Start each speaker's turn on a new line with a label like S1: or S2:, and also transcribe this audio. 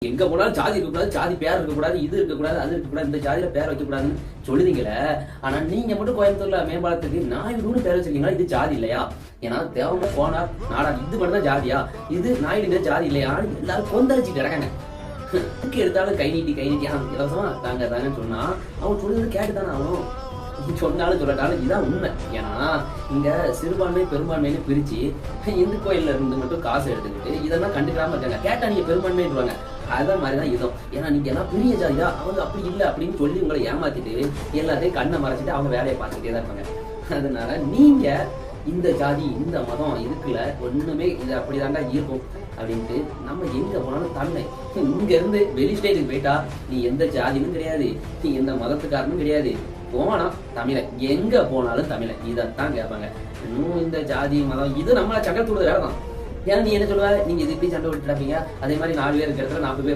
S1: எங்க போனாலும் ஜாதி இருக்கக்கூடாது, ஜாதி பேர் இருக்கக்கூடாது, இது இருக்கக்கூடாது, அது இருக்கக்கூடாது, இந்த ஜாதியில பேர் வைக்கக்கூடாதுன்னு சொல்லுதீங்களே. ஆனா நீங்க மட்டும் கோயம்புத்தூர்ல மேம்பாலத்துக்கு நாயுடுன்னு பேர் வச்சிருக்கீங்களா? இது ஜாதி இல்லையா? ஏன்னா தேவங்க போனார் நாடா இது மட்டும் தான் ஜாதியா? இது நாயுடுங்க ஜாதி இல்லையா? எல்லாரும் கொந்தளிச்சுட்டு கிடக்காங்க. எடுத்தாலும் கை நீட்டி இலவசமா தாங்க தாங்கன்னு சொன்னா அவன் சொல்றது கேட்டுதானே ஆகணும். சொன்னாலும் சொல்லட்டாலும் இதான் உண்மை. ஏன்னா இங்க சிறுபான்மை பெரும்பான்மைன்னு பிரிச்சு இந்து கோயில்ல இருந்து மட்டும் காசு எடுத்துக்கிட்டு இதெல்லாம் கண்டுக்காம இருக்காங்க. கேட்டா நீங்க பெரும்பான்மைன்னு அதான் மாதிரிதான் இதுவும். ஏன்னா நீங்க எல்லாம் பெரிய ஜாதியா, அவங்க அப்படி இல்லை அப்படின்னு சொல்லி உங்களை ஏமாத்திட்டு எல்லாத்தையும் கண்ணை மறைச்சிட்டு அவங்க வேலையை பார்த்துக்கிட்டே தான் இருப்பாங்க. அதனால நீங்க இந்த ஜாதி இந்த மதம் இருக்குல்ல ஒண்ணுமே இது அப்படிதாண்டா இருக்கும் அப்படின்ட்டு நம்ம எங்க போனாலும் தமிழை இங்க இருந்து வெளி ஸ்டேட்டுக்கு போயிட்டா நீ எந்த ஜாதியும் கிடையாது, நீ எந்த மதத்துக்காரனும் கிடையாது, போனா தமிழை எங்க போனாலும் தமிழை இதைத்தான் கேட்பாங்க. இன்னும் இந்த ஜாதி மதம் இது நம்மள சங்கத்தோட வேலை தான். ஏன்னா நீ என்ன சொல்லுவ, நீங்க இது இப்படி சண்டை விட்டுறாப்பீங்க, அதே மாதிரி 4 பேர் இருக்கிற இடத்துல 40 பேர்